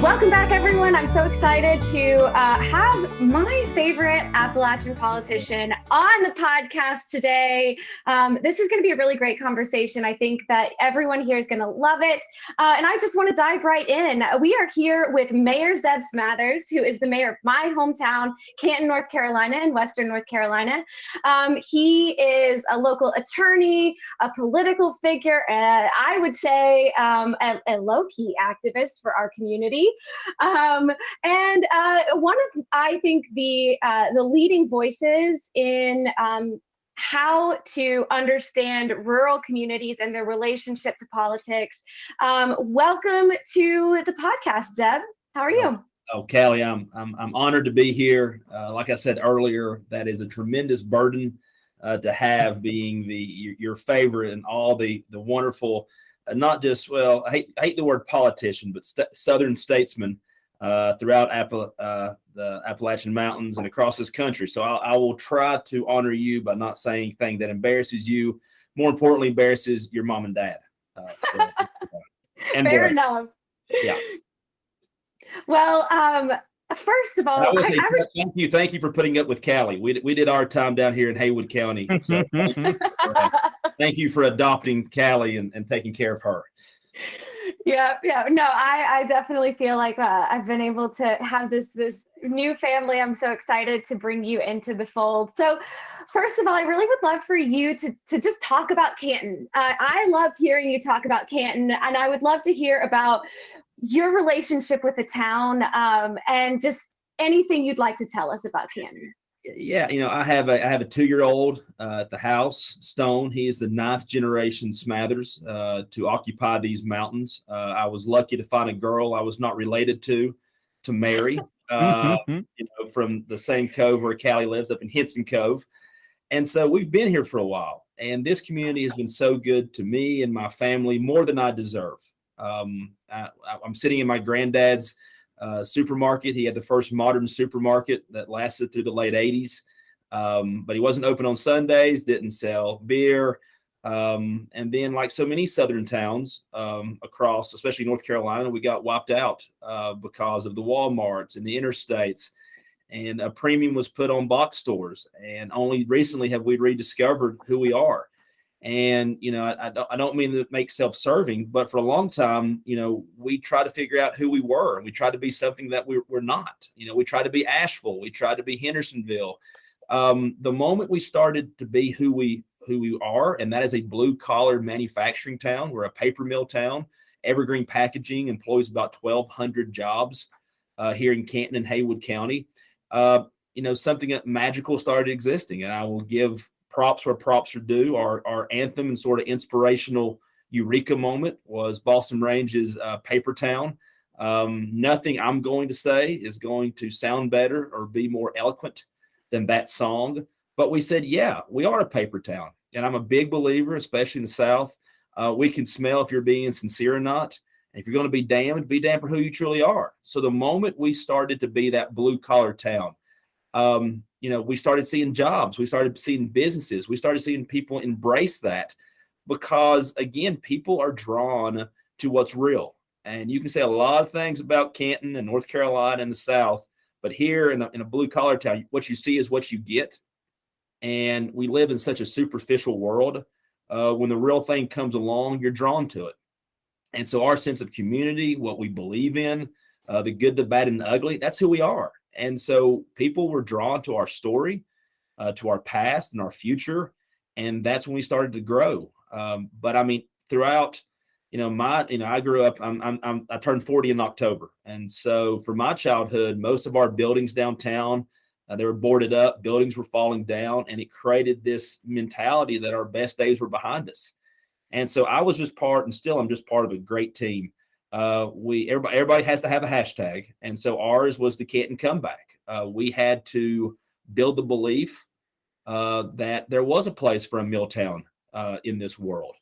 Welcome back, everyone. I'm so excited to have my favorite Appalachian politician on the podcast today. This is going to be a really great conversation. I think that everyone here is going to love it. And I just want to dive right in. We are here with Mayor Zeb Smathers, who is the mayor of my hometown, Canton, North Carolina, in Western North Carolina. He is a local attorney, a political figure, I would say a low-key activist for our community. And one of, I think, the leading voices in how to understand rural communities and their relationship to politics. Welcome to the podcast, Zeb. How are you? Oh, Callie, I'm honored to be here. Like I said earlier, that is a tremendous burden to have, being your favorite and all the wonderful. Not just, well, I hate the word politician, but Southern statesmen throughout the Appalachian Mountains and across this country. So I will try to honor you by not saying anything that embarrasses you. More importantly, embarrasses your mom and dad. Fair enough. Yeah. Well, first of all, thank you for putting up with Callie. We did our time down here in Haywood County. So thank you for adopting Callie and taking care of her. Yeah. No, I definitely feel like I've been able to have this new family. I'm so excited to bring you into the fold. So first of all, I really would love for you to just talk about Canton. I love hearing you talk about Canton, and I would love to hear about your relationship with the town, and just anything you'd like to tell us about Canton. Yeah, I have a 2-year-old at the house, Stone. He is the 9th generation Smathers to occupy these mountains. I was lucky to find a girl I was not related to marry, from the same cove where Callie lives, up in Henson Cove. And so we've been here for a while, and this community has been so good to me and my family, more than I deserve. I'm sitting in my granddad's supermarket. He had the first modern supermarket that lasted through the late 80s, but he wasn't open on Sundays, didn't sell beer. And then, like so many southern towns across, especially North Carolina, we got wiped out because of the Walmarts and the interstates, and a premium was put on box stores. And only recently have we rediscovered who we are. And, I don't mean to make self-serving, but for a long time, we tried to figure out who we were, and we tried to be something that we're not. We tried to be Asheville. We tried to be Hendersonville. The moment we started to be who we are, and that is a blue-collar manufacturing town. We're a paper mill town. Evergreen Packaging employs about 1,200 jobs here in Canton and Haywood County. Something magical started existing, and I will give props where props are due. Our anthem and sort of inspirational eureka moment was Balsam Range's Paper Town. Nothing I'm going to say is going to sound better or be more eloquent than that song. But we said, yeah, we are a paper town. And I'm a big believer, especially in the South. We can smell if you're being sincere or not. And if you're going to be damned for who you truly are. So the moment we started to be that blue collar town, we started seeing jobs, we started seeing businesses, we started seeing people embrace that, because again, people are drawn to what's real. And you can say a lot of things about Canton and North Carolina and the South, but here in a blue collar town, what you see is what you get. And we live in such a superficial world. When the real thing comes along, you're drawn to it. And so our sense of community, what we believe in, the good, the bad, and the ugly, that's who we are. And so people were drawn to our story, to our past and our future. And that's when we started to grow. But I mean, throughout, I grew up, I turned 40 in October. And so for my childhood, most of our buildings downtown, they were boarded up, buildings were falling down, and it created this mentality that our best days were behind us. And so I was just part, and still I'm just part of a great team. Everybody has to have a hashtag, and so ours was the Canton comeback. We had to build the belief that there was a place for a mill town in this world.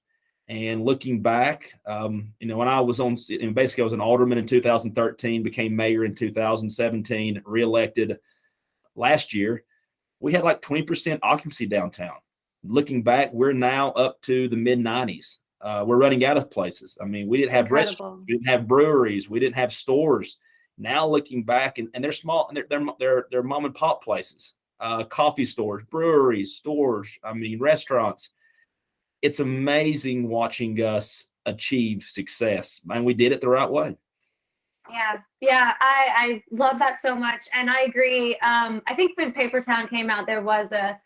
And looking back, when I was basically I was an alderman in 2013, became mayor in 2017, reelected last year. We had like 20% occupancy downtown. Looking back, we're now up to the mid 90s. We're running out of places. I mean, we didn't have restaurants, we didn't have breweries, we didn't have stores. Now looking back, and they're small, and they're mom and pop places, coffee stores, breweries, stores. I mean, restaurants. It's amazing watching us achieve success, and we did it the right way. Yeah, I love that so much, and I agree. I think when Papertown came out, there was a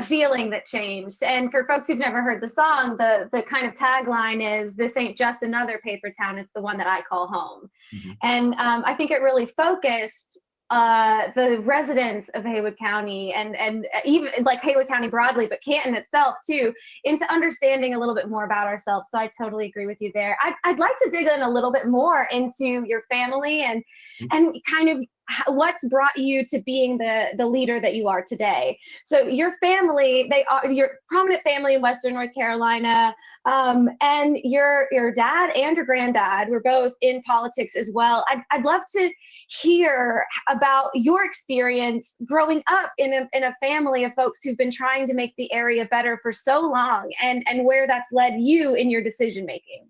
feeling that changed. And for folks who've never heard the song, the kind of tagline is, "This ain't just another Papertown, it's the one that I call home." Mm-hmm. And I think it really focused the residents of Haywood County and even like Haywood County broadly, but Canton itself too, into understanding a little bit more about ourselves. So I totally agree with you there. I'd like to dig in a little bit more into your family and kind of what's brought you to being the leader that you are today. So your family, your prominent family in Western North Carolina, and your dad and your granddad were both in politics as well. I'd love to hear about your experience growing up in a family of folks who've been trying to make the area better for so long, and where that's led you in your decision making.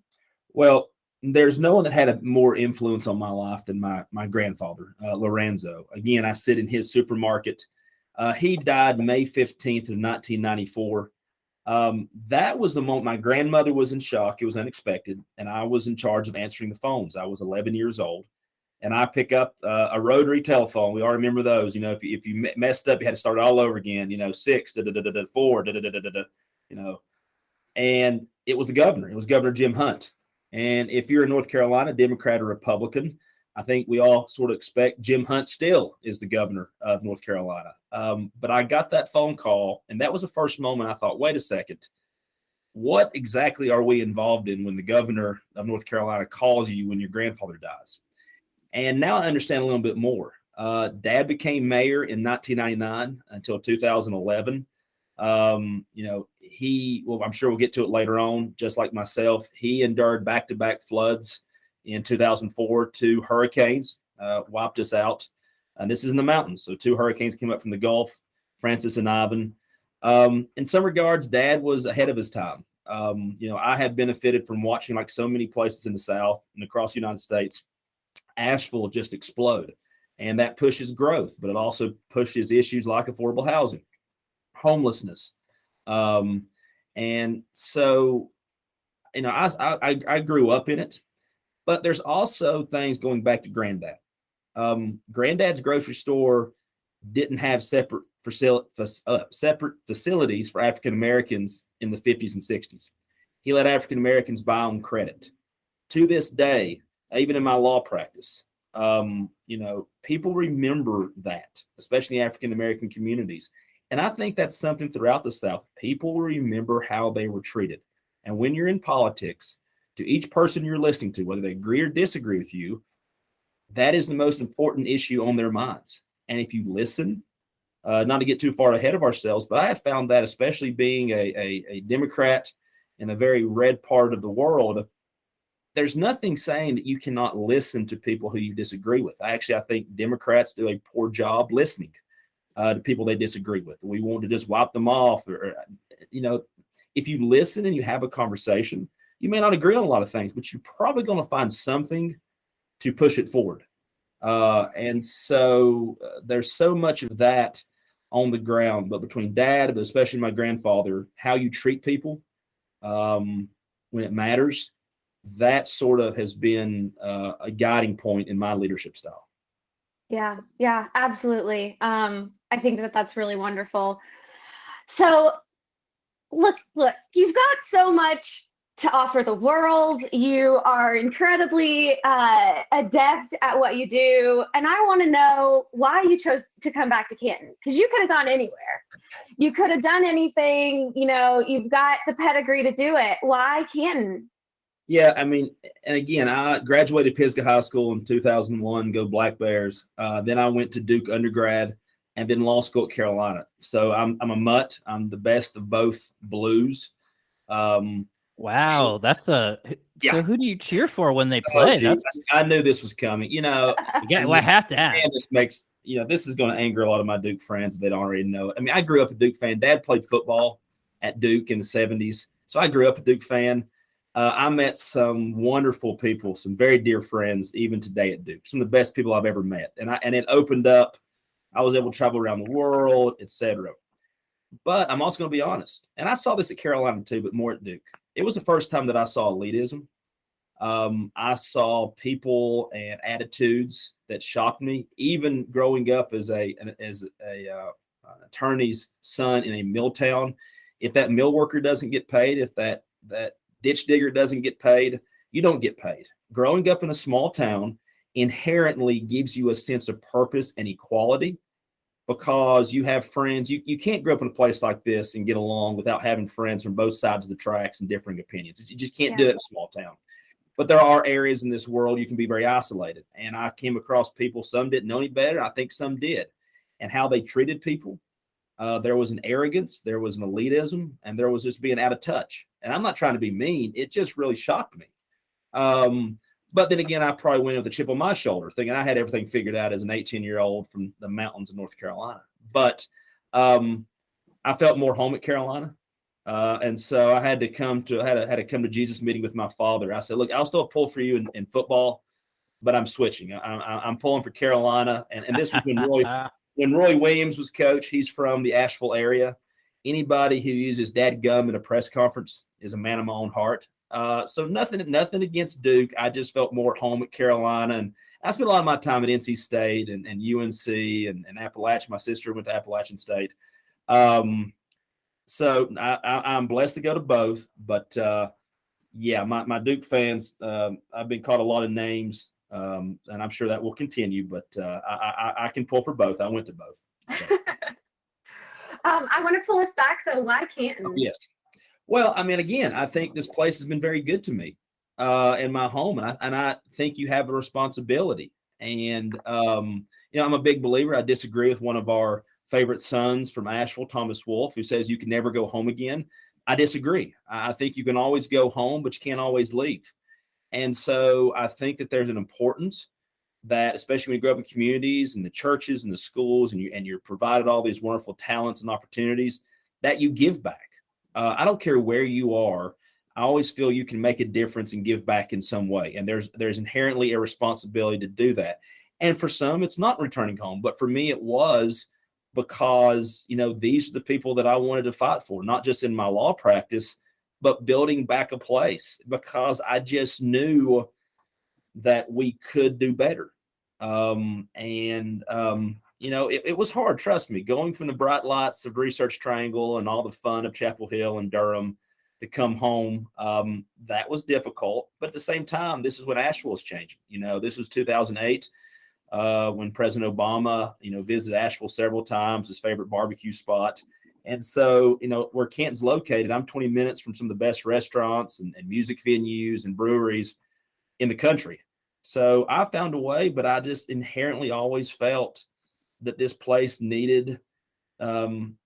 Well, there's no one that had a more influence on my life than my grandfather, Lorenzo. Again, I sit in his supermarket. He died May 15th of 1994. That was the moment my grandmother was in shock. It was unexpected. And I was in charge of answering the phones. I was 11 years old. And I pick up a rotary telephone. We all remember those. You know, if you messed up, you had to start all over again. You know, 6, 4, you know. And it was the governor. It was Governor Jim Hunt. And if you're in North Carolina, Democrat or Republican, I think we all sort of expect Jim Hunt still is the governor of North Carolina. But I got that phone call, and that was the first moment I thought, wait a second, what exactly are we involved in when the governor of North Carolina calls you when your grandfather dies? And now I understand a little bit more. Dad became mayor in 1999 until 2011. You know, I'm sure we'll get to it later on, just like myself, he endured back-to-back floods in 2004, 2 hurricanes, wiped us out. And this is in the mountains. So 2 hurricanes came up from the Gulf, Francis and Ivan. In some regards, Dad was ahead of his time. You know, I have benefited from watching, like so many places in the South and across the United States, Asheville just explode. And that pushes growth, but it also pushes issues like affordable housing, homelessness. And so, you know, I grew up in it, but there's also things going back to Granddad. Granddad's grocery store didn't have separate facilities for African Americans in the 50s and 60s. He let African Americans buy on credit. To this day, even in my law practice, you know, people remember that, especially African American communities. And I think that's something throughout the South. People remember how they were treated. And when you're in politics, to each person you're listening to, whether they agree or disagree with you, that is the most important issue on their minds. And if you listen, not to get too far ahead of ourselves, but I have found that, especially being a Democrat in a very red part of the world, there's nothing saying that you cannot listen to people who you disagree with. I think Democrats do a poor job listening to people they disagree with. We want to just wipe them off. Or, you know, if you listen and you have a conversation, you may not agree on a lot of things, but you're probably going to find something to push it forward. And so there's so much of that on the ground, but between Dad, but especially my grandfather, how you treat people when it matters, that sort of has been a guiding point in my leadership style. Yeah, absolutely. I think that's really wonderful. So look, you've got so much to offer the world. You are incredibly adept at what you do. And I want to know why you chose to come back to Canton, because you could have gone anywhere. You could have done anything, you know, you've got the pedigree to do it. Why Canton? Yeah, I mean, and again, I graduated Pisgah High School in 2001, go Black Bears. Then I went to Duke undergrad and then law school at Carolina. So I'm a mutt. I'm the best of both blues. Wow, so who do you cheer for when they play? I knew this was coming. You know, I have to ask. This makes, you know, this is going to anger a lot of my Duke friends if they don't already know it. I mean, I grew up a Duke fan. Dad played football at Duke in the 70s. So I grew up a Duke fan. I met some wonderful people, some very dear friends, even today at Duke, some of the best people I've ever met. And it opened up. I was able to travel around the world, etc. But I'm also going to be honest, and I saw this at Carolina too, but more at Duke. It was the first time that I saw elitism. I saw people and attitudes that shocked me. Even growing up as an attorney's son in a mill town, if that mill worker doesn't get paid, if that ditch digger doesn't get paid, you don't get paid. Growing up in a small town inherently gives you a sense of purpose and equality, because you have friends. You can't grow up in a place like this and get along without having friends from both sides of the tracks and differing opinions. You just can't do it in a small town. But there are areas in this world you can be very isolated. And I came across people, some didn't know any better. I think some did. And how they treated people. There was an arrogance, there was an elitism, and there was just being out of touch. And I'm not trying to be mean. It just really shocked me. But then again, I probably went with a chip on my shoulder, thinking I had everything figured out as an 18-year-old from the mountains of North Carolina. But I felt more home at Carolina. And so I had to come to Jesus meeting with my father. I said, look, I'll still pull for you in football, but I'm switching. I'm pulling for Carolina. And this was when Roy Williams was coach. He's from the Asheville area. Anybody who uses dad gum in a press conference is a man of my own heart. So nothing against Duke. I just felt more at home at Carolina. And I spent a lot of my time at NC State and UNC and Appalachian. My sister went to Appalachian State. So I'm blessed to go to both. But, my Duke fans, I've been called a lot of names, and I'm sure that will continue. But I can pull for both. I went to both. So. I want to pull us back, though. Why Canton? Oh, yes. Well, I mean, again, I think this place has been very good to me in my home. And I think you have a responsibility. And, I'm a big believer. I disagree with one of our favorite sons from Asheville, Thomas Wolfe, who says you can never go home again. I disagree. I think you can always go home, but you can't always leave. And so I think that there's an importance that, especially when you grow up in communities and the churches and the schools, and you're provided all these wonderful talents and opportunities, that you give back. I don't care where you are. I always feel you can make a difference and give back in some way. And there's inherently a responsibility to do that. And for some, it's not returning home. But for me, it was, because, these are the people that I wanted to fight for, not just in my law practice, but building back a place, because I just knew that we could do better. It was hard, trust me, going from the bright lights of Research Triangle and all the fun of Chapel Hill and Durham to come home. That was difficult. But at the same time, this is when Asheville was changing. This was 2008 when President Obama, visited Asheville several times, his favorite barbecue spot. And so, where Canton's located, I'm 20 minutes from some of the best restaurants and music venues and breweries in the country. So I found a way, but I just inherently always felt that this place needed some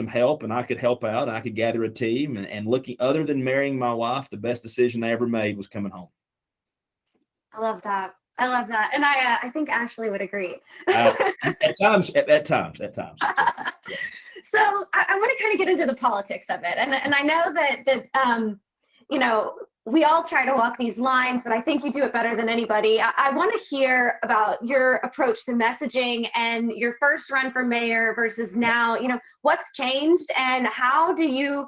help, and I could help out, and I could gather a team. And looking, other than marrying my wife, the best decision I ever made was coming home. I love that. And I think Ashley would agree. At times. So I want to kind of get into the politics of it. And I know that we all try to walk these lines, but I think you do it better than anybody. I want to hear about your approach to messaging and your first run for mayor versus now. What's changed, and how do you,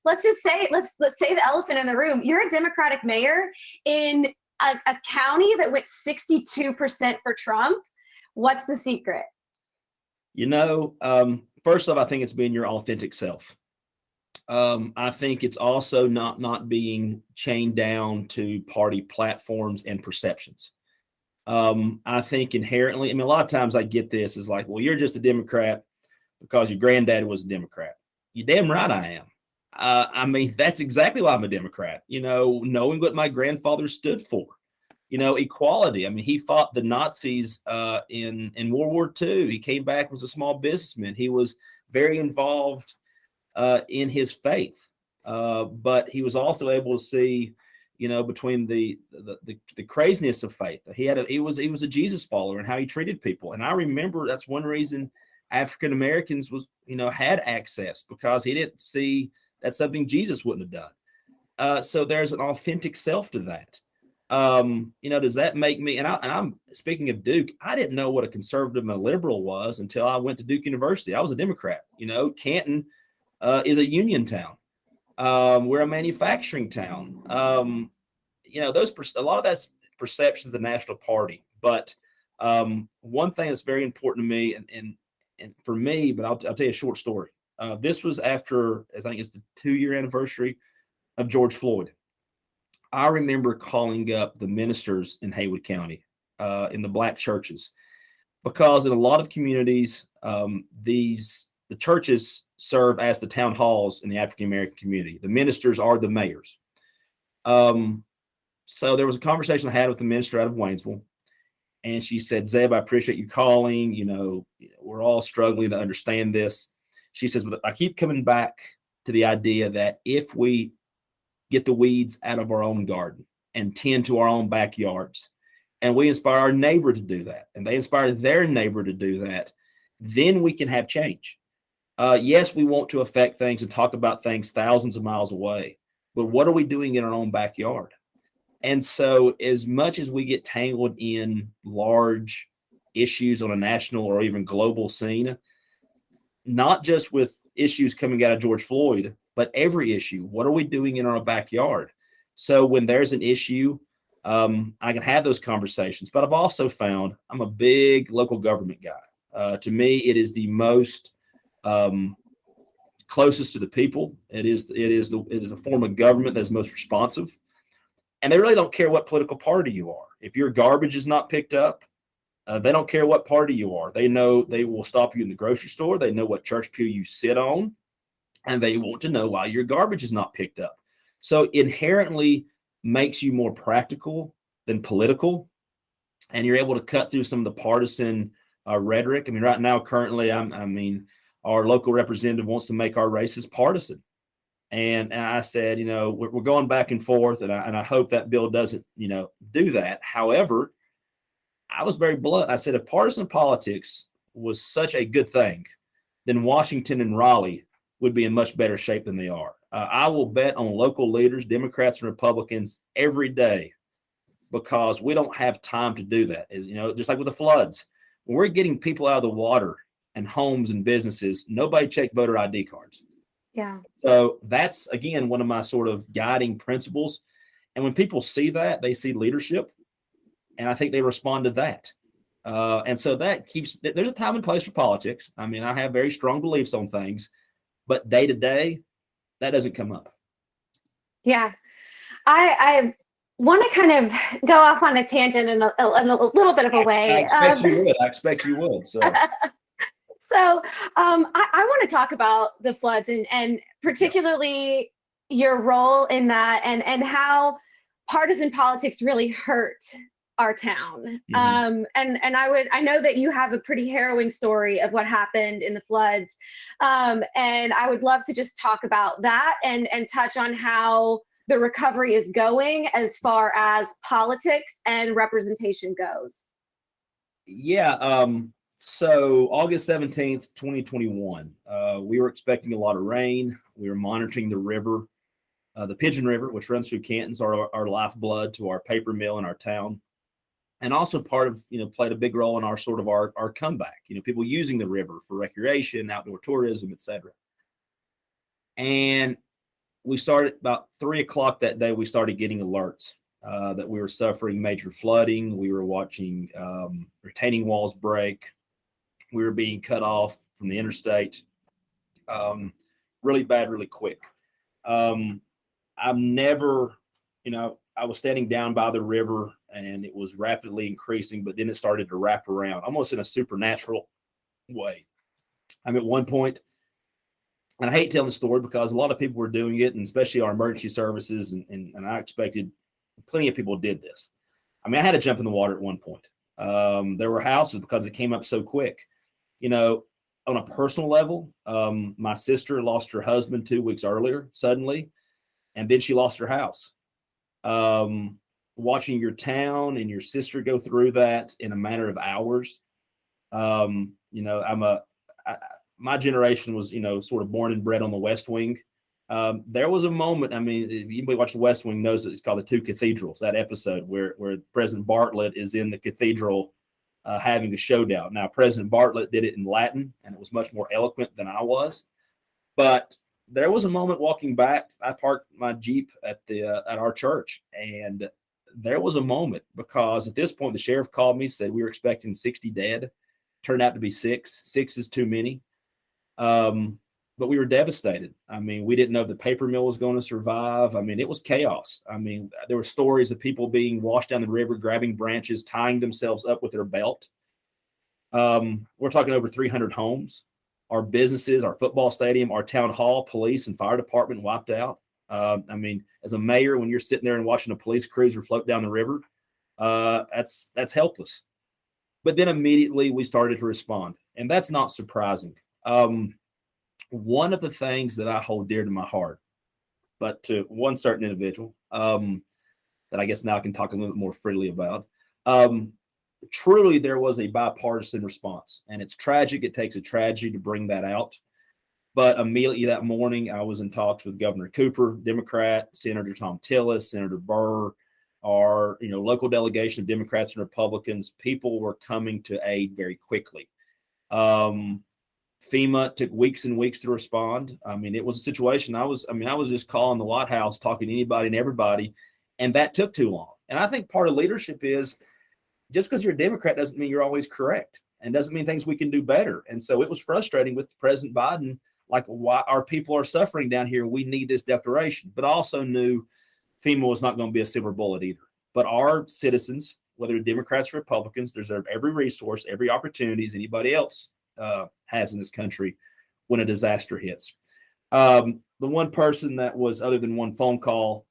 let's say the elephant in the room, you're a Democratic mayor in a county that went 62% for Trump. What's the secret? First off, I think it's being your authentic self. I think it's also not being chained down to party platforms and perceptions. I think inherently, a lot of times I get this is like, well, you're just a Democrat because your granddad was a Democrat. You're damn right I am. That's exactly why I'm a Democrat, knowing what my grandfather stood for, equality. He fought the Nazis in World War II. He came back, was a small businessman. He was very involved in his faith, but he was also able to see, between the craziness of faith. He was a Jesus follower and how he treated people. And I remember that's one reason African Americans had access, because he didn't see that's something Jesus wouldn't have done. So there's an authentic self to that. Does that make me, and I'm speaking of Duke, I didn't know what a conservative and a liberal was until I went to Duke University. I was a Democrat. Canton is a union town. We're a manufacturing town. A lot of that's perceptions of the national party. But one thing that's very important to me, and for me, but I'll tell you a short story. This was after, I think it's the 2-year anniversary of George Floyd. I remember calling up the ministers in Haywood County, in the black churches, because in a lot of communities, the churches serve as the town halls in the African American community. The ministers are the mayors. So there was a conversation I had with the minister out of Waynesville, and she said, "Zeb, I appreciate you calling. We're all struggling to understand this." She says, "But I keep coming back to the idea that if we get the weeds out of our own garden and tend to our own backyards, and we inspire our neighbor to do that, and they inspire their neighbor to do that, then we can have change. Yes, we want to affect things and talk about things thousands of miles away, but what are we doing in our own backyard?" And so as much as we get tangled in large issues on a national or even global scene, not just with issues coming out of George Floyd, but every issue, what are we doing in our backyard? So when there's an issue, I can have those conversations. But I've also found I'm a big local government guy. To me, it is the most closest to the people. It is a form of government that is most responsive. And they really don't care what political party you are. If your garbage is not picked up, they don't care what party you are. They know they will stop you in the grocery store. They know what church pew you sit on, and they want to know why your garbage is not picked up. So inherently makes you more practical than political, and you're able to cut through some of the partisan rhetoric. I mean, right now, currently, our local representative wants to make our races partisan. And I said, we're going back and forth, and I hope that bill doesn't, do that. However, I was very blunt. I said, if partisan politics was such a good thing, then Washington and Raleigh would be in much better shape than they are. I will bet on local leaders, Democrats and Republicans, every day, because we don't have time to do that. Just like with the floods, when we're getting people out of the water and homes and businesses, nobody checked voter ID cards. Yeah. So that's, again, one of my sort of guiding principles. And when people see that, they see leadership, and I think they respond to that. And so that there's a time and place for politics. I mean, I have very strong beliefs on things, but day to day, that doesn't come up. Yeah. I want to kind of go off on a tangent in a little bit of a way. I expect you would. So. So I want to talk about the floods and particularly your role in that and how partisan politics really hurt our town. Mm-hmm. I know that you have a pretty harrowing story of what happened in the floods. And I would love to just talk about that and touch on how the recovery is going as far as politics and representation goes. Yeah. So August 17th, 2021, we were expecting a lot of rain. We were monitoring the river, the Pigeon River, which runs through Canton's our lifeblood to our paper mill in our town. And also part of, played a big role in our comeback, people using the river for recreation, outdoor tourism, etc. And we started about 3:00 that day. We started getting alerts that we were suffering major flooding. We were watching retaining walls break. We were being cut off from the interstate. Really bad, really quick. I've never, I was standing down by the river and it was rapidly increasing, but then it started to wrap around almost in a supernatural way. I'm at one point, and I hate telling the story because a lot of people were doing it, and especially our emergency services, and I expected plenty of people did this. I mean, I had to jump in the water at one point. There were houses because it came up so quick. On a personal level, my sister lost her husband 2 weeks earlier suddenly, and then she lost her house. Watching your town and your sister go through that in a matter of hours. My generation was, sort of born and bred on the West Wing. There was a moment. I mean, anybody watch The West Wing knows that it's called The Two Cathedrals. That episode where President Bartlett is in the cathedral having a showdown. Now, President Bartlett did it in Latin, and it was much more eloquent than I was. But there was a moment walking back. I parked my Jeep at our church, and there was a moment because at this point the sheriff called me, said we were expecting 60 dead. Turned out to be 6. 6 is too many. But we were devastated. I mean, we didn't know if the paper mill was going to survive. I mean, it was chaos. I mean, there were stories of people being washed down the river, grabbing branches, tying themselves up with their belt. We're talking over 300 homes. Our businesses, our football stadium, our town hall, police, and fire department wiped out. I mean, as a mayor, when you're sitting there and watching a police cruiser float down the river, that's helpless. But then immediately we started to respond, and that's not surprising. One of the things that I hold dear to my heart, but to one certain individual, that I guess now I can talk a little bit more freely about, truly there was a bipartisan response, and it's tragic. It takes a tragedy to bring that out. But immediately that morning, I was in talks with Governor Cooper, Democrat, Senator Tom Tillis, Senator Burr, our local delegation of Democrats and Republicans. People were coming to aid very quickly. FEMA took weeks and weeks to respond. I mean, it was a situation. I was just calling the White House, talking to anybody and everybody, and that took too long. And I think part of leadership is just because you're a Democrat doesn't mean you're always correct, and doesn't mean things we can do better. And so it was frustrating with President Biden, like, why our people are suffering down here. We need this declaration, but I also knew FEMA was not going to be a silver bullet either. But our citizens, whether Democrats or Republicans, deserve every resource, every opportunity as anybody else has in this country when a disaster hits. The one person that was, other than one phone call,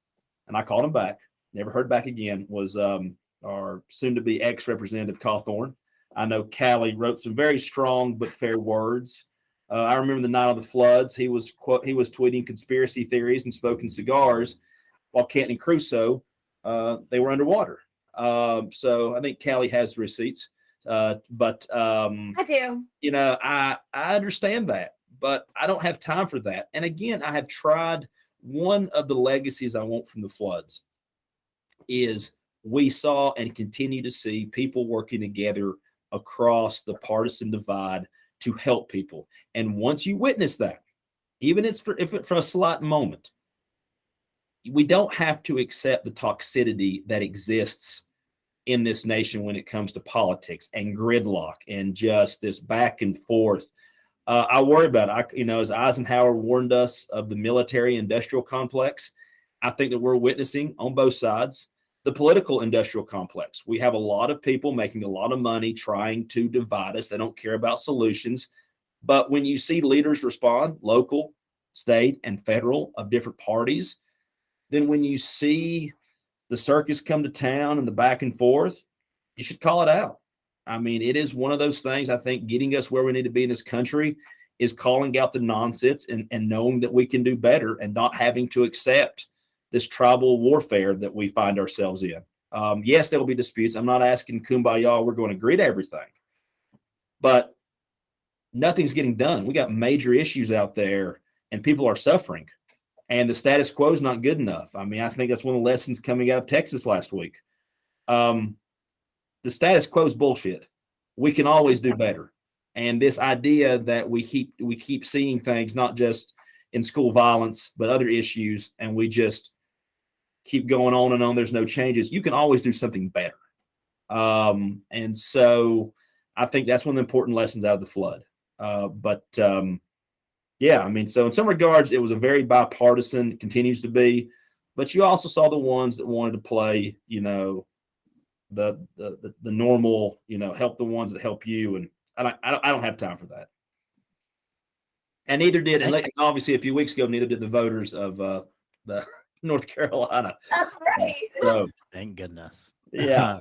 and I called him back, never heard back again, was our soon-to-be ex-representative Cawthorn. I know Callie wrote some very strong but fair words. I remember the night of the floods, he was tweeting conspiracy theories and smoking cigars while Canton and Crusoe, they were underwater. So I think Callie has the receipts. But I do. I understand that, but I don't have time for that. And again, I have tried. One of the legacies I want from the floods is we saw and continue to see people working together across the partisan divide to help people. And once you witness that, even if it's for a slight moment, we don't have to accept the toxicity that exists in this nation when it comes to politics and gridlock and just this back and forth. I worry about it. As Eisenhower warned us of the military industrial complex, I think that we're witnessing on both sides the political industrial complex. We have a lot of people making a lot of money trying to divide us. They don't care about solutions. But when you see leaders respond, local, state, and federal, of different parties, then when you see the circus come to town and the back and forth, you should call it out. I mean, it is one of those things, I think, getting us where we need to be in this country is calling out the nonsense and knowing that we can do better and not having to accept this tribal warfare that we find ourselves in. Yes, there will be disputes. I'm not asking kumbaya, we're going to agree to everything. But nothing's getting done. We got major issues out there and people are suffering. And the status quo is not good enough. I mean, I think that's one of the lessons coming out of Texas last week. The status quo is bullshit. We can always do better. And this idea that we keep seeing things, not just in school violence, but other issues, and we just keep going on and on. There's no changes. You can always do something better. And so I think that's one of the important lessons out of the flood. Yeah, I mean, so in some regards, it was a very bipartisan, continues to be, but you also saw the ones that wanted to play, the normal, help the ones that help you. And I don't have time for that. And neither did, and obviously a few weeks ago, neither did the voters of the North Carolina. That's right. So, thank goodness. Yeah.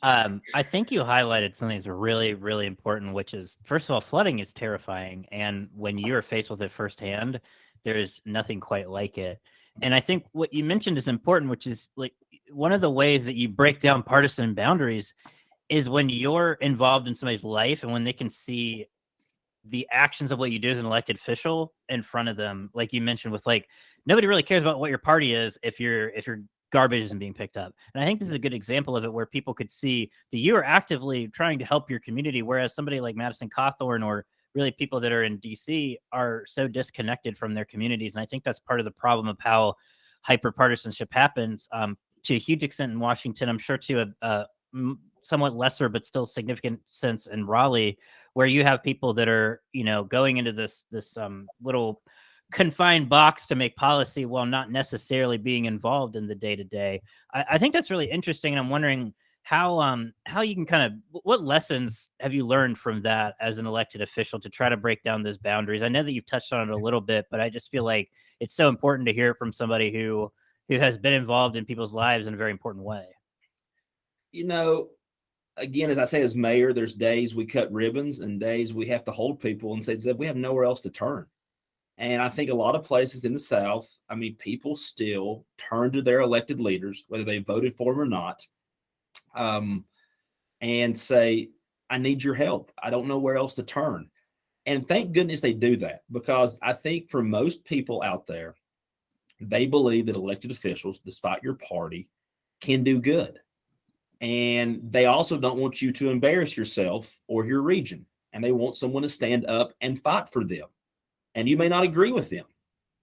I think you highlighted something that's really, really important, which is, first of all, flooding is terrifying. And when you're faced with it firsthand, there's nothing quite like it. And I think what you mentioned is important, which is like one of the ways that you break down partisan boundaries is when you're involved in somebody's life and when they can see the actions of what you do as an elected official in front of them, like you mentioned, with like nobody really cares about what your party is if your garbage isn't being picked up. And I think this is a good example of it, where people could see that you are actively trying to help your community, whereas somebody like Madison Cawthorn or really people that are in DC are so disconnected from their communities. And I think that's part of the problem of how hyperpartisanship happens, to a huge extent in Washington. I'm sure to a somewhat lesser but still significant sense in Raleigh, where you have people that are, going into this little confined box to make policy while not necessarily being involved in the day-to-day. I think that's really interesting, and I'm wondering how you can kind of, what lessons have you learned from that as an elected official to try to break down those boundaries? I know that you've touched on it a little bit, but I just feel like it's so important to hear from somebody who has been involved in people's lives in a very important way. Again, as I say, as mayor, there's days we cut ribbons and days we have to hold people and say, Zeb, we have nowhere else to turn. And I think a lot of places in the South, people still turn to their elected leaders, whether they voted for them or not, and say, I need your help. I don't know where else to turn. And thank goodness they do that, because I think for most people out there, they believe that elected officials, despite your party, can do good. And they also don't want you to embarrass yourself or your region. And they want someone to stand up and fight for them. And you may not agree with them,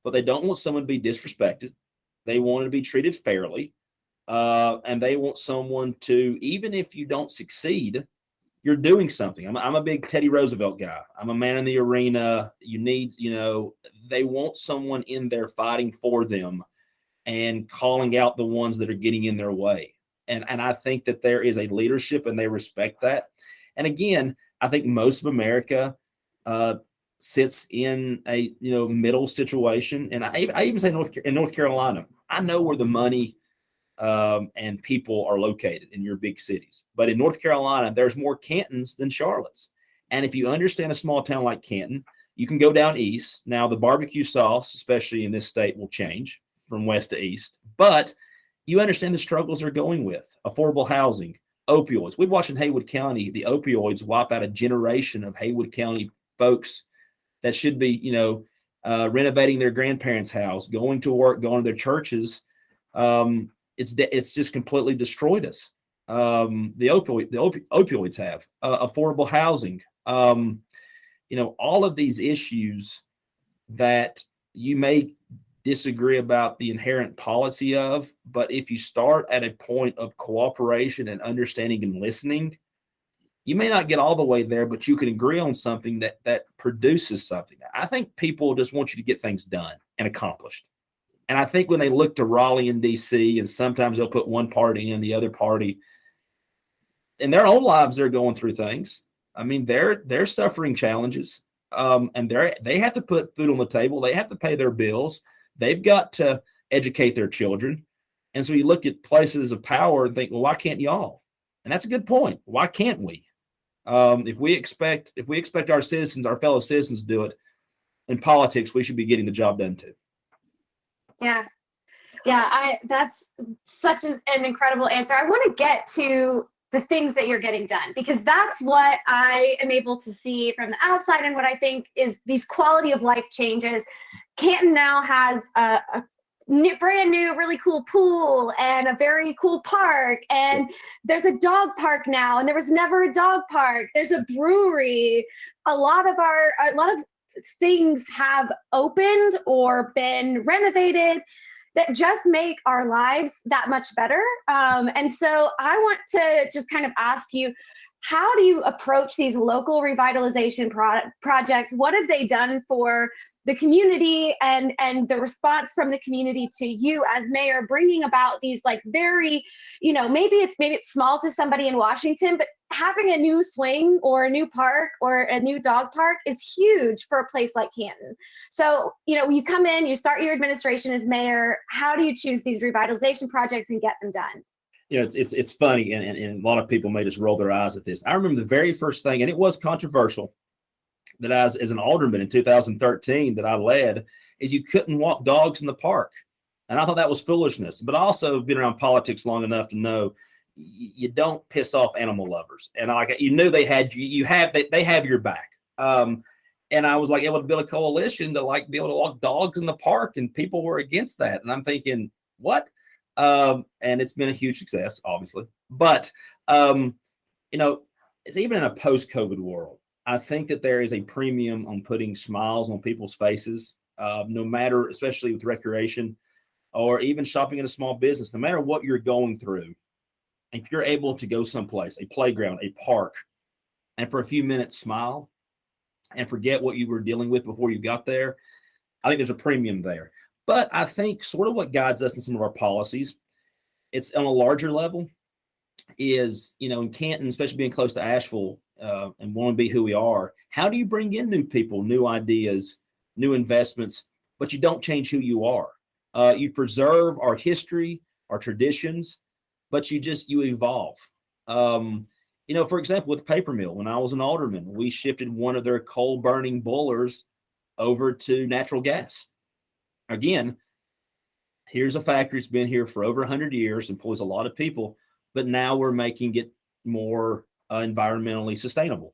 but they don't want someone to be disrespected. They want to be treated fairly. And they want someone to, even if you don't succeed, you're doing something. I'm a big Teddy Roosevelt guy. I'm a man in the arena. They want someone in there fighting for them and calling out the ones that are getting in their way. And I think that there is a leadership and they respect that. And again, I think most of America sits in a middle situation. And I even say in North Carolina, I know where the money and people are located in your big cities. But in North Carolina, there's more Cantons than Charlottes. And if you understand a small town like Canton, you can go down east. Now, the barbecue sauce, especially in this state, will change from west to east. But you understand the struggles they're going with: affordable housing, opioids. We've watched in Haywood County the opioids wipe out a generation of Haywood County folks that should be, renovating their grandparents' house, going to work, going to their churches. It's just completely destroyed us. The opioids have affordable housing. All of these issues that you may disagree about the inherent policy of, but if you start at a point of cooperation and understanding and listening, you may not get all the way there, but you can agree on something that produces something. I think people just want you to get things done and accomplished. And I think when they look to Raleigh and DC, and sometimes they'll put one party in the other party, in their own lives, they're going through things. They're suffering challenges, and they have to put food on the table. They have to pay their bills. They've got to educate their children. And so you look at places of power and think, well, why can't y'all? And that's a good point. Why can't we? If we expect our citizens, our fellow citizens to do it in politics, we should be getting the job done too. Yeah. That's such an incredible answer. I want to get to the things that you're getting done, because that's what I am able to see from the outside, and what I think is these quality of life changes. Canton now has a brand new, really cool pool and a very cool park, and there's a dog park now, and there was never a dog park. There's a brewery. A lot of things have opened or been renovated that just make our lives that much better. And so I want to just kind of ask you, how do you approach these local revitalization projects? What have they done for the community and the response from the community to you as mayor, bringing about these very, maybe it's small to somebody in Washington, but having a new swing or a new park or a new dog park is huge for a place like Canton. So, you come in, you start your administration as mayor. How do you choose these revitalization projects and get them done? It's funny, and a lot of people may just roll their eyes at this. I remember the very first thing, and it was controversial, that as an alderman in 2013 that I led, is you couldn't walk dogs in the park. And I thought that was foolishness. But I also been around politics long enough to know you don't piss off animal lovers. And you knew they had they have your back. And I was like able to build a coalition to like be able to walk dogs in the park, and people were against that. And I'm thinking, what? And it's been a huge success, obviously. But, it's even in a post-COVID world. I think that there is a premium on putting smiles on people's faces, no matter, especially with recreation or even shopping in a small business, no matter what you're going through. If you're able to go someplace, a playground, a park, and for a few minutes smile and forget what you were dealing with before you got there, I think there's a premium there. But I think sort of what guides us in some of our policies, it's on a larger level, is, in Canton, especially being close to Asheville, and want to be who we are, how do you bring in new people, new ideas, new investments, but you don't change who you are? You preserve our history, our traditions, but you evolve. For example, with the paper mill, when I was an alderman, we shifted one of their coal burning boilers over to natural gas. Again, here's a factory that's been here for over 100 years, employs a lot of people, but now we're making it more environmentally sustainable.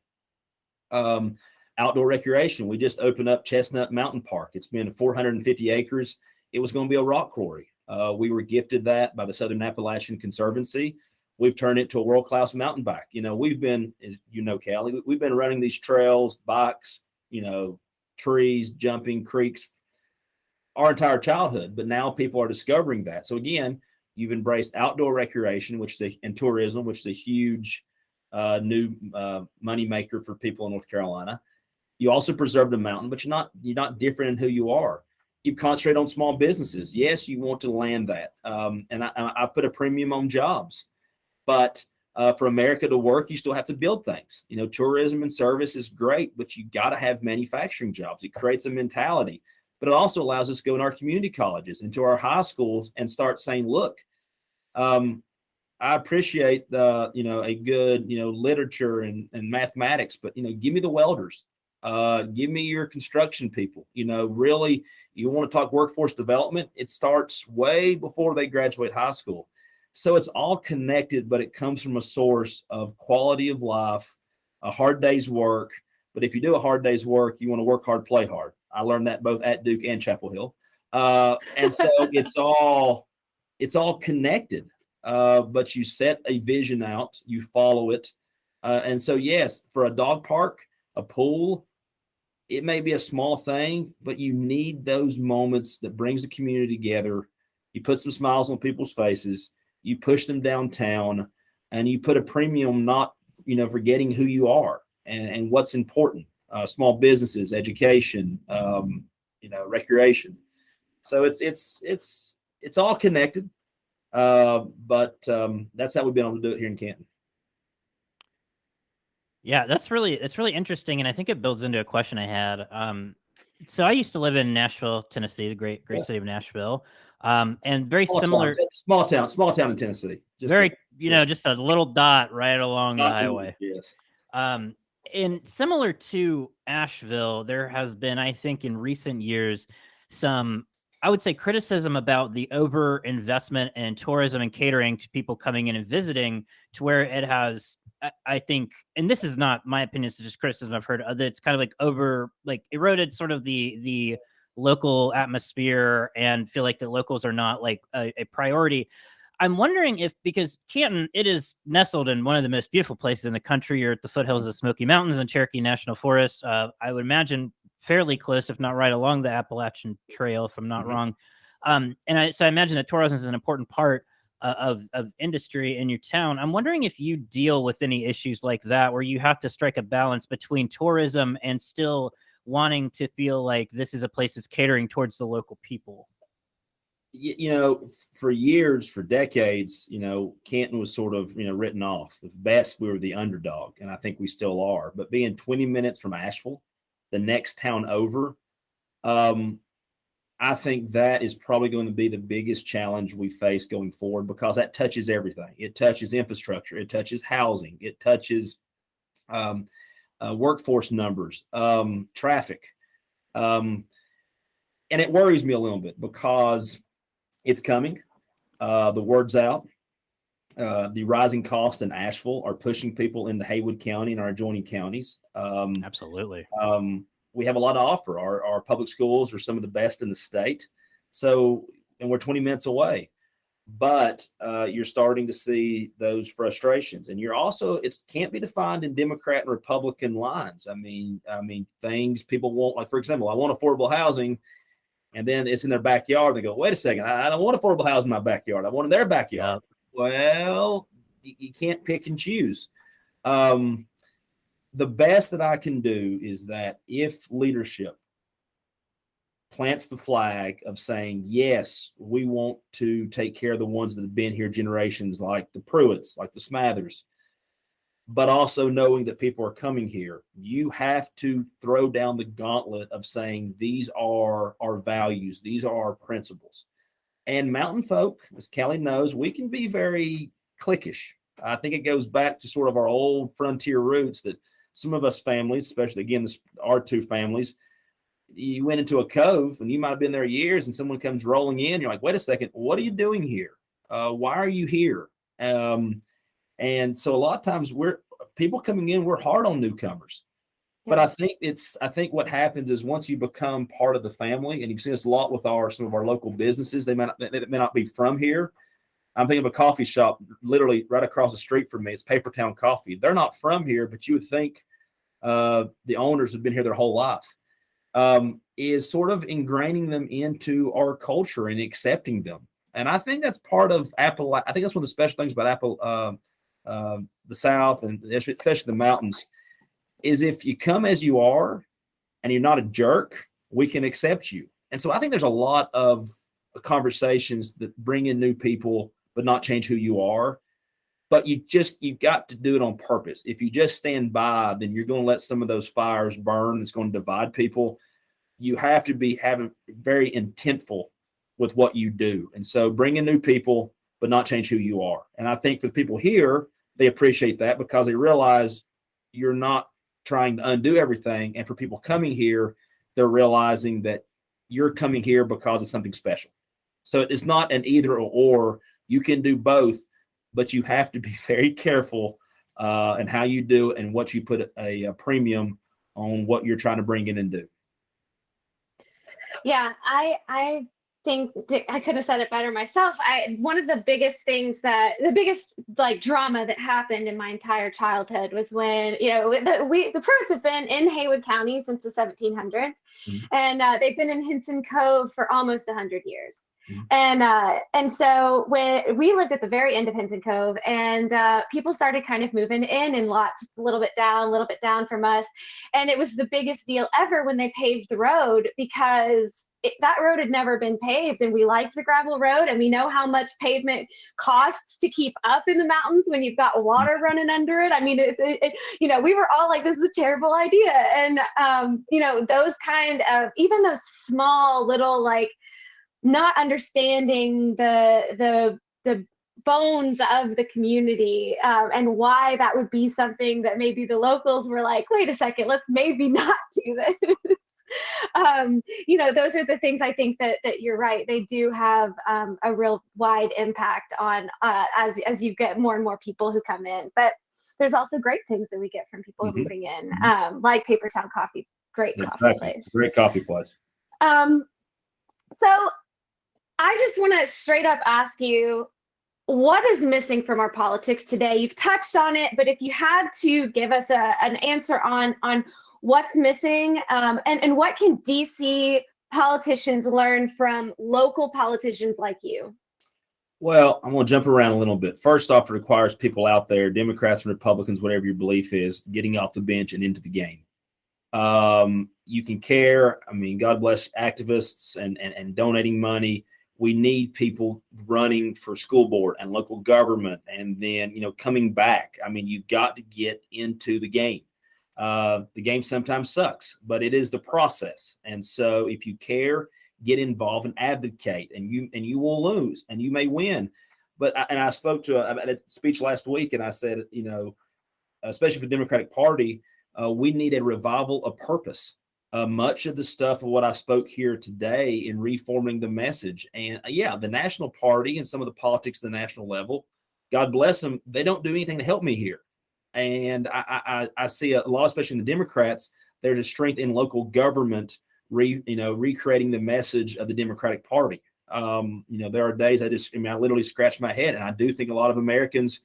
Outdoor recreation, we just opened up Chestnut Mountain Park. It's been 450 acres. It was going to be a rock quarry. We were gifted that by the Southern Appalachian Conservancy. We've turned it to a world-class mountain bike. We've been, as Callie, we've been running these trails, bikes, trees, jumping, creeks, our entire childhood. But now people are discovering that. So again, you've embraced outdoor recreation, and tourism, which is a huge new money maker for people in North Carolina. You also preserve the mountain, but you're not different in who you are. You concentrate on small businesses. Yes, you want to land that, and I put a premium on jobs. But for America to work, you still have to build things. Tourism and service is great, but you got to have manufacturing jobs. It creates a mentality, but it also allows us to go in our community colleges, into our high schools, and start saying, look, I appreciate a good, literature and mathematics, but, give me the welders. Give me your construction people. Really, you want to talk workforce development, it starts way before they graduate high school. So it's all connected, but it comes from a source of quality of life, a hard day's work. But if you do a hard day's work, you want to work hard, play hard. I learned that both at Duke and Chapel Hill. And so it's all connected. But you set a vision out, you follow it. And so, yes, for a dog park, a pool, it may be a small thing, but you need those moments that brings the community together. You put some smiles on people's faces. You push them downtown, and you put a premium, not, forgetting who you are and what's important, small businesses, education, recreation. So it's all connected. But that's how we've been able to do it here in Canton. Yeah, it's really interesting. And I think it builds into a question I had. So I used to live in Nashville, Tennessee, the great city of Nashville. And very similar. Small town in Tennessee. Just a little dot right along the highway. Yes. And similar to Asheville, there has been, I think, in recent years, some, I would say, criticism about the over investment in tourism and catering to people coming in and visiting, to where it has, I think, and this is not my opinion, it's just criticism I've heard, that it's kind of eroded sort of the local atmosphere, and feel like the locals are not like a priority. I'm wondering if, because Canton, it is nestled in one of the most beautiful places in the country. You're at the foothills of the Smoky Mountains and Cherokee National Forest. I would imagine fairly close, if not right along the Appalachian Trail, if I'm not wrong. So I imagine that tourism is an important part of industry in your town. I'm wondering if you deal with any issues like that, where you have to strike a balance between tourism and still wanting to feel like this is a place that's catering towards the local people. For years, for decades, Canton was sort of, written off. At best, we were the underdog, and I think we still are. But being 20 minutes from Asheville, the next town over, I think that is probably going to be the biggest challenge we face going forward, because that touches everything. It touches infrastructure. It touches housing. It touches workforce numbers, traffic. And it worries me a little bit, because it's coming. The word's out. The rising costs in Asheville are pushing people into Haywood County and our adjoining counties. Absolutely. we have a lot to offer. Our public schools are some of the best in the state. So, and we're 20 minutes away. But you're starting to see those frustrations, and you're also, it can't be defined in Democrat and Republican lines. I mean, things people want, like, for example, I want affordable housing, and then it's in their backyard. They go, wait a second, I don't want affordable housing in my backyard. I want it in their backyard. Yep. Well, you can't pick and choose. The best that I can do is that if leadership plants the flag of saying, yes, we want to take care of the ones that have been here generations, like the Pruitts, like the Smathers, but also knowing that people are coming here, you have to throw down the gauntlet of saying, these are our values, these are our principles. And mountain folk, as Callie knows, we can be very cliquish. I think it goes back to sort of our old frontier roots that some of us families, especially, again, our two families, you went into a cove and you might have been there years, and someone comes rolling in. You're like, wait a second, what are you doing here? Why are you here? And so a lot of times people coming in, we're hard on newcomers. But I think what happens is once you become part of the family, and you've seen this a lot with some of our local businesses, they may not be from here. I'm thinking of a coffee shop literally right across the street from me. It's Papertown Coffee. They're not from here, but you would think the owners have been here their whole life. Is sort of ingraining them into our culture and accepting them. And I think that's part of Appalachia. I think that's one of the special things about the South, and especially the mountains, is if you come as you are and you're not a jerk, we can accept you. And so I think there's a lot of conversations that bring in new people, but not change who you are. But you've got to do it on purpose. If you just stand by, then you're going to let some of those fires burn. It's going to divide people. You have to be very intentful with what you do. And so bring in new people, but not change who you are. And I think for the people here, they appreciate that because they realize you're not trying to undo everything. And for people coming here, they're realizing that you're coming here because of something special. So it's not an either or. You can do both, but you have to be very careful in how you do it and what you put a premium on what you're trying to bring in and do. Yeah, I think I couldn't have said it better myself. One of the biggest drama that happened in my entire childhood was when, the Pruitts have been in Haywood County since the 1700s, mm-hmm. and they've been in Hinson Cove for almost 100 years. Mm-hmm. And so when we lived at the very end of Hinson Cove, and people started kind of moving in lots, a little bit down from us. And it was the biggest deal ever when they paved the road, because that road had never been paved, and we liked the gravel road, and we know how much pavement costs to keep up in the mountains when you've got water running under it. I mean, we were all like, this is a terrible idea. And, those kind of, even those small little, like, not understanding the bones of the community, and why that would be something that maybe the locals were like, wait a second, let's maybe not do this. Those are the things I think that you're right. They do have a real wide impact on as you get more and more people who come in. But there's also great things that we get from people mm-hmm. moving in, like Papertown Coffee, great coffee place. Great coffee place. So I just want to straight up ask you, what is missing from our politics today? You've touched on it, but if you had to give us an answer on what's missing, and what can DC politicians learn from local politicians like you? Well, I'm going to jump around a little bit. First off, it requires people out there, Democrats and Republicans, whatever your belief is, getting off the bench and into the game. You can care. I mean, God bless activists and donating money. We need people running for school board and local government, and then, coming back. I mean, you've got to get into the game. The game sometimes sucks, but it is the process. And so if you care, get involved and advocate, and you will lose and you may win. But I spoke to a speech last week, and I said, especially for the Democratic Party, we need a revival of purpose. Much of the stuff of what I spoke here today in reforming the message, and the national party and some of the politics at the national level, God bless them, they don't do anything to help me here. And I see a lot, especially in the Democrats, there's a strength in local government, recreating the message of the Democratic Party. There are days I literally scratch my head, and I do think a lot of Americans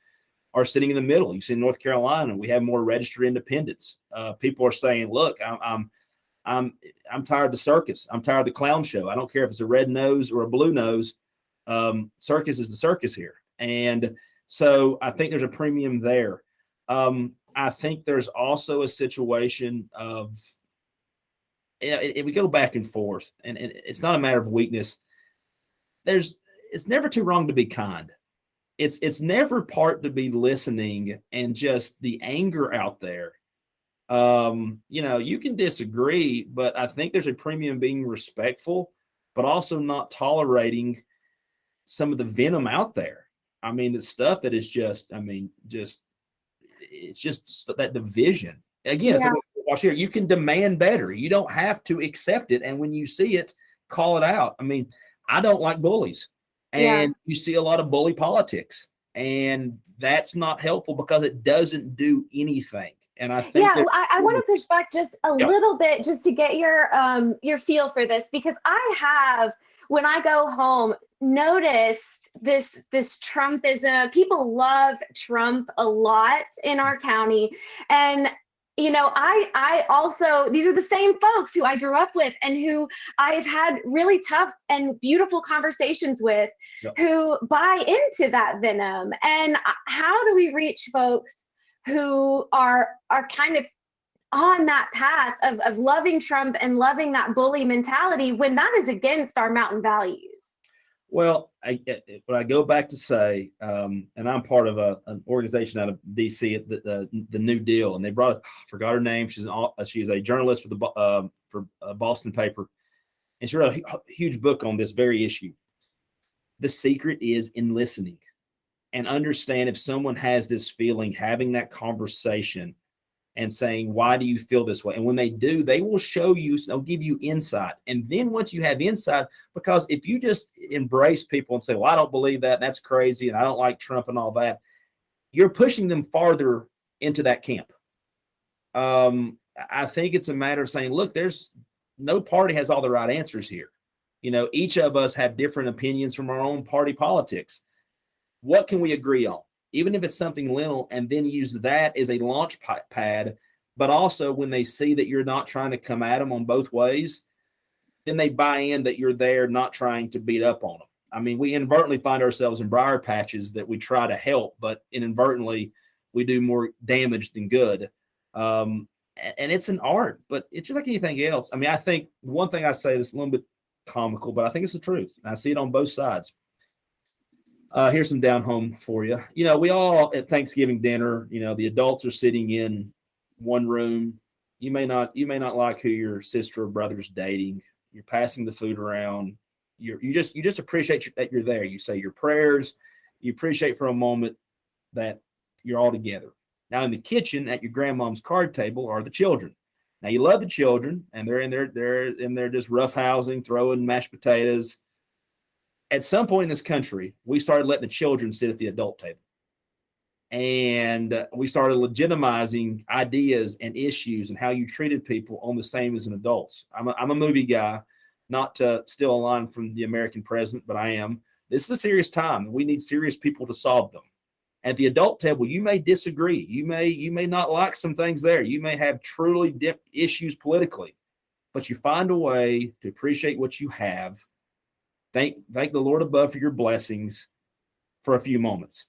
are sitting in the middle. You see in North Carolina, we have more registered independents. People are saying, look, I'm tired of the circus. I'm tired of the clown show. I don't care if it's a red nose or a blue nose. Circus is the circus here. And so I think there's a premium there. I think there's also a situation of, we go back and forth, and it's not a matter of weakness. It's never too wrong to be kind. It's never part to be listening and just the anger out there. You can disagree, but I think there's a premium being respectful, but also not tolerating some of the venom out there. I mean, the stuff that is it's just that division. Again, yeah. Watch here. You can demand better. You don't have to accept it. And when you see it, call it out. I mean, I don't like bullies. And you see a lot of bully politics. And that's not helpful because it doesn't do anything. And I think I want to push back just a little bit just to get your feel for this, because I have, when I go home, noticed this Trumpism. People love Trump a lot in our county. And I also, these are the same folks who I grew up with and who I've had really tough and beautiful conversations with who buy into that venom. And how do we reach folks who are kind of on that path of loving Trump and loving that bully mentality when that is against our mountain values? Well, what I go back to say, and I'm part of an organization out of D.C., the New Deal, and they brought, I forgot her name. She's a journalist for a Boston paper, and she wrote a huge book on this very issue. The secret is in listening, and understand if someone has this feeling, having that conversation, and saying, why do you feel this way? And when they do, they will show you, they'll give you insight. And then once you have insight, because if you just embrace people and say, well, I don't believe that, and that's crazy, and I don't like Trump and all that, you're pushing them farther into that camp. I think it's a matter of saying, look, there's no party has all the right answers here. Each of us have different opinions from our own party politics. What can we agree on? Even if it's something little, and then use that as a launch pad. But also when they see that you're not trying to come at them on both ways, then they buy in that you're there not trying to beat up on them. I mean, we inadvertently find ourselves in briar patches that we try to help, but inadvertently we do more damage than good. And it's an art, but it's just like anything else. I mean, I think one thing I say that's a little bit comical, but I think it's the truth. And I see it on both sides. Here's some down home for you. We all at Thanksgiving dinner, the adults are sitting in one room. You may not like who your sister or brother's dating. You're passing the food around. You just appreciate that you're there. You say your prayers. You appreciate for a moment that you're all together. Now in the kitchen at your grandmom's card table are the children. Now you love the children, and they're in there just roughhousing, throwing mashed potatoes. At some point in this country, we started letting the children sit at the adult table. And we started legitimizing ideas and issues and how you treated people on the same as an adults. I'm a movie guy, not to steal a line from the American president, but I am. This is a serious time. We need serious people to solve them. At the adult table, you may disagree. You may not like some things there. You may have truly deep issues politically, but you find a way to appreciate what you have. Thank the Lord above for your blessings for a few moments.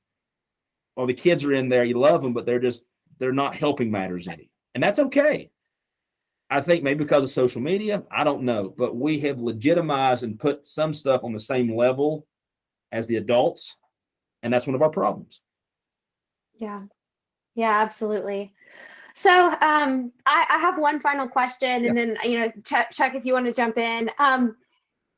Well, the kids are in there. You love them, but they're not helping matters any. And that's okay. I think maybe because of social media, I don't know, but we have legitimized and put some stuff on the same level as the adults. And that's one of our problems. Yeah, absolutely. So I have one final question, and then, Chuck, if you want to jump in.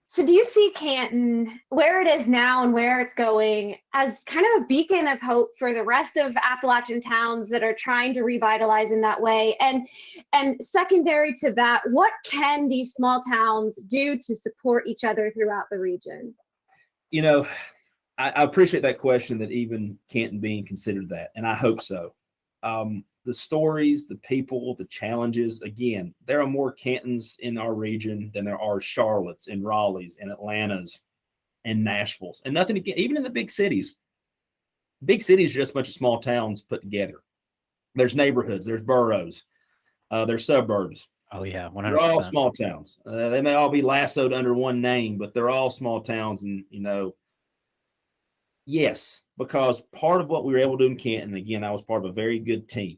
So do you see Canton, where it is now and where it's going, as kind of a beacon of hope for the rest of Appalachian towns that are trying to revitalize in that way? And secondary to that, what can these small towns do to support each other throughout the region? I appreciate that question, that even Canton being considered that, and I hope so. the stories, the people, the challenges. Again, there are more Cantons in our region than there are Charlottes and Raleighs and Atlantas and Nashvilles. And nothing again, even in the big cities. Big cities are just a bunch of small towns put together. There's neighborhoods, there's boroughs, there's suburbs. Oh yeah, 100%. They're all small towns. They may all be lassoed under one name, but they're all small towns. And, yes, because part of what we were able to do in Canton, again, I was part of a very good team.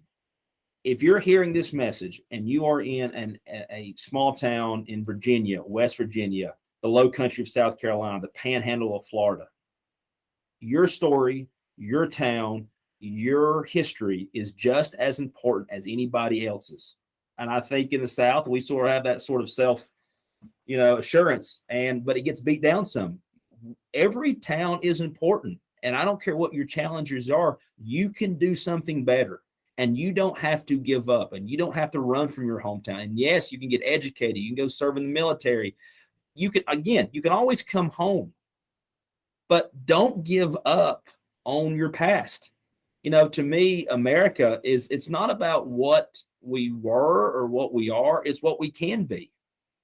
If you're hearing this message and you are in a small town in Virginia, West Virginia, the low country of South Carolina, the panhandle of Florida, your story, your town, your history is just as important as anybody else's. And I think in the South, we sort of have that sort of self, assurance, but it gets beat down some. Every town is important. And I don't care what your challenges are, you can do something better. And you don't have to give up, and you don't have to run from your hometown. And yes, you can get educated. You can go serve in the military. You can always come home, but don't give up on your past. To me, America it's not about what we were or what we are, it's what we can be.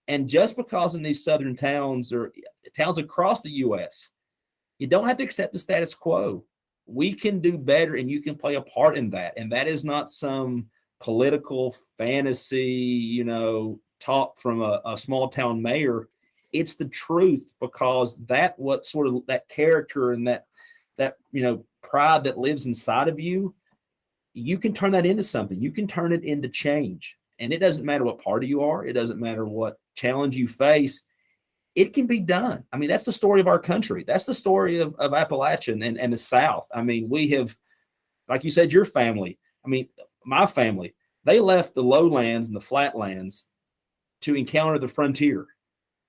And just because in these southern towns or towns across the U.S., you don't have to accept the status quo. We can do better, and you can play a part in that. And that is not some political fantasy, talk from a small town mayor. It's the truth, because that character and that pride that lives inside of you, you can turn that into something. You can turn it into change. And it doesn't matter what party you are. It doesn't matter what challenge you face. It can be done. I mean, that's the story of our country. That's the story of Appalachian and the South. I mean, we have, like you said, your family. I mean, my family, they left the lowlands and the flatlands to encounter the frontier,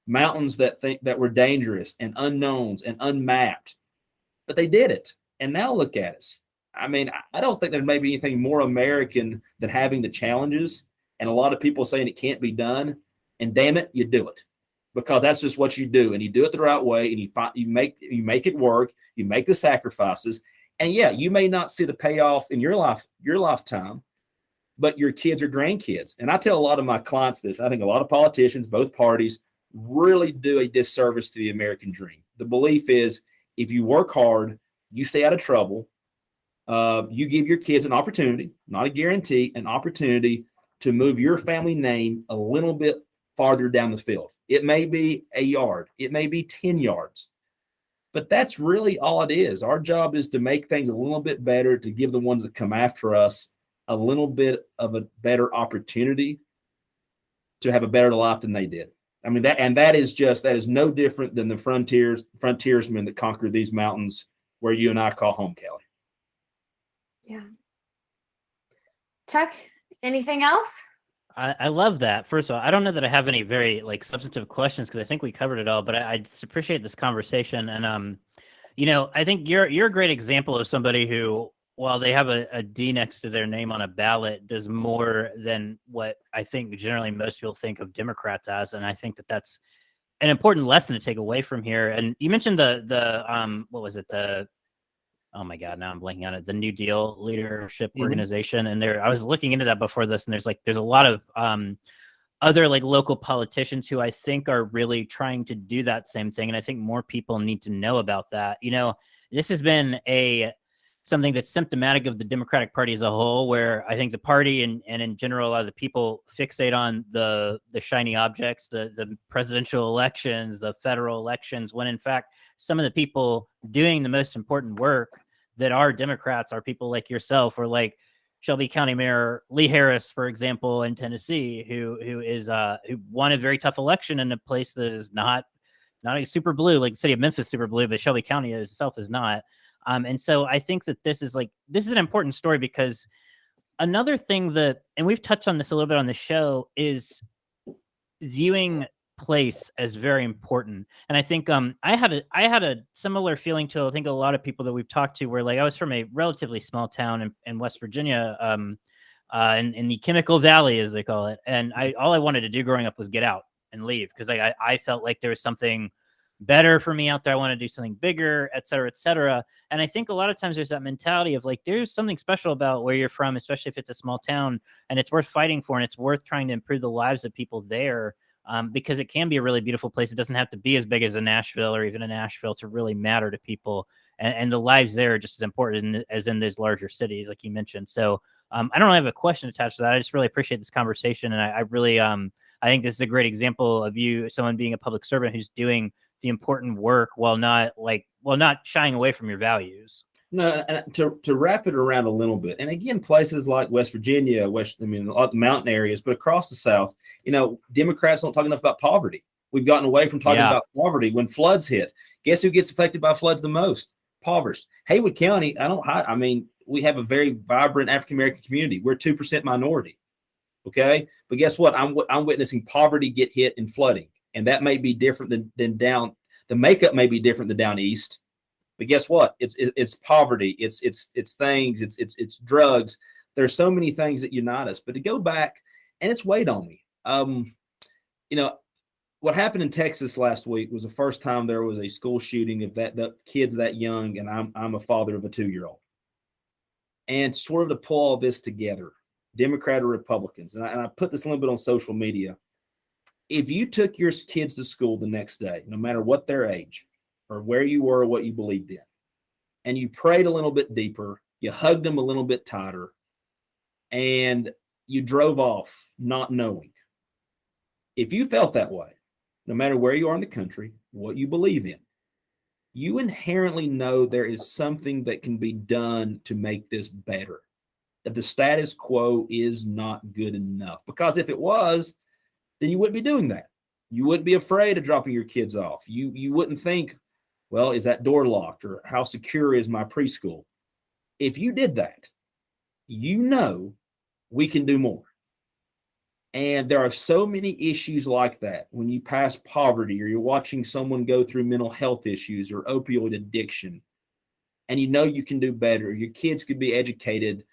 mountains that were dangerous and unknowns and unmapped, but they did it. And now look at us. I mean, I don't think there may be anything more American than having the challenges and a lot of people saying it can't be done. And damn it, you do it, because that's just what you do. And you do it the right way, and you make it work. You make the sacrifices. And yeah, you may not see the payoff in your lifetime, but your kids or grandkids. And I tell a lot of my clients this. I think a lot of politicians, both parties, really do a disservice to the American dream. The belief is if you work hard, you stay out of trouble, you give your kids an opportunity, not a guarantee, an opportunity to move your family name a little bit farther down the field. It may be a yard. It may be 10 yards. But that's really all it is. Our job is to make things a little bit better, to give the ones that come after us a little bit of a better opportunity to have a better life than they did. I mean, that is no different than the frontiersmen that conquered these mountains where you and I call home, Callie. Yeah. Chuck, anything else? I love that. First of all, I don't know that I have any very substantive questions, because I think we covered it all, but I just appreciate this conversation. And, I think you're a great example of somebody who, while they have a D next to their name on a ballot, does more than what I think generally most people think of Democrats as. And I think that that's an important lesson to take away from here. And you mentioned what was it? Oh my God, now I'm blanking on it. The New Deal Leadership Organization. And I was looking into that before this, and there's a lot of other local politicians who I think are really trying to do that same thing. And I think more people need to know about that. This has been something that's symptomatic of the Democratic Party as a whole, where I think the party and in general, a lot of the people fixate on the shiny objects, the presidential elections, the federal elections, when in fact, some of the people doing the most important work that are Democrats are people like yourself, or like Shelby County Mayor Lee Harris, for example, in Tennessee, who won a very tough election in a place that is not a super blue, like the city of Memphis super blue, but Shelby County itself is not. And so I think that this is an important story, because another thing and we've touched on this a little bit on the show, is viewing place as very important. And I think I had a similar feeling to, I think, a lot of people that we've talked to, where I was from a relatively small town in West Virginia, in the Chemical Valley, as they call it. And all I wanted to do growing up was get out and leave, because I felt like there was something better for me out there. I want to do something bigger, et cetera, et cetera. And I think a lot of times there's that mentality of like, there's something special about where you're from, especially if it's a small town, and it's worth fighting for, and it's worth trying to improve the lives of people there. Because it can be a really beautiful place. It doesn't have to be as big as a Nashville or even a Nashville to really matter to people. And the lives there are just as important as in those larger cities, like you mentioned. So I don't really have a question attached to that. I just really appreciate this conversation. And I really, I think this is a great example of someone being a public servant who's doing the important work while not shying away from your values. No, and to wrap it around a little bit, and again, places like West Virginia, a lot of the mountain areas, but across the South, Democrats don't talk enough about poverty. We've gotten away from talking about poverty. When floods hit, guess who gets affected by floods the most? Impoverished. Haywood County, we have a very vibrant African-American community. We're 2% minority. Okay. But guess what? I'm witnessing poverty get hit in flooding. And that may be different than down. The makeup may be different than down east. But guess what? It's poverty. It's things. It's drugs. There's so many things that unite us. But to go back, and it's weighed on me. What happened in Texas last week was the first time there was a school shooting of the kids that young, and I'm a father of a 2-year-old. And sort of to pull all this together, Democrat or Republicans, and I put this a little bit on social media. If you took your kids to school the next day, no matter what their age, or where you were, or what you believed in, and you prayed a little bit deeper, you hugged them a little bit tighter, and you drove off not knowing. If you felt that way, no matter where you are in the country, what you believe in, you inherently know there is something that can be done to make this better, that the status quo is not good enough. Because if it was, then you wouldn't be doing that. You wouldn't be afraid of dropping your kids off. You wouldn't think, well, is that door locked, or how secure is my preschool? If you did that, we can do more. And there are so many issues like that when you pass poverty, or you're watching someone go through mental health issues or opioid addiction, and you can do better. Your kids could be educated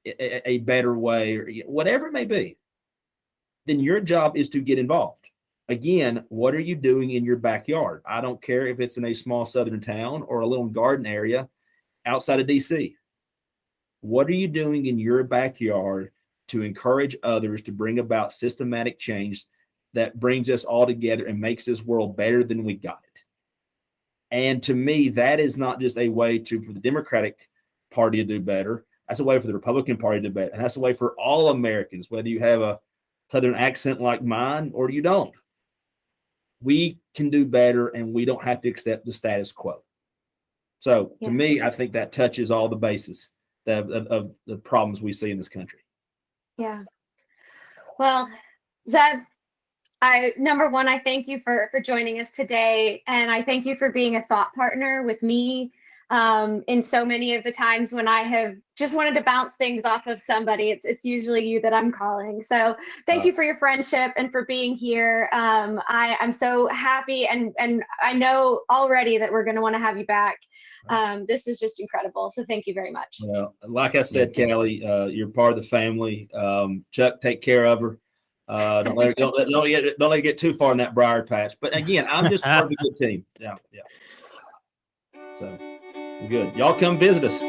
a better way, or whatever it may be. Then your job is to get involved. Again, what are you doing in your backyard? I don't care if it's in a small southern town or a little garden area outside of DC. What are you doing in your backyard to encourage others to bring about systematic change that brings us all together and makes this world better than we got it? And to me, that is not just a way for the Democratic Party to do better. That's a way for the Republican Party to do better. And that's a way for all Americans, whether you have a Southern accent like mine or you don't. We can do better, and we don't have to accept the status quo. So to me, I think that touches all the bases of the problems we see in this country. Yeah. Well, Zeb, number one, I thank you for joining us today. And I thank you for being a thought partner with me in so many of the times when I have just wanted to bounce things off of somebody. It's usually you that I'm calling. So thank you for your friendship and for being here. I'm so happy, and I know already that we're going to want to have you back. This is just incredible. So thank you very much. Well, like I said, Callie, you're part of the family. Chuck, take care of her. Don't let her get too far in that briar patch. But again, I'm just part of a good team. Yeah. So good. Y'all come visit us.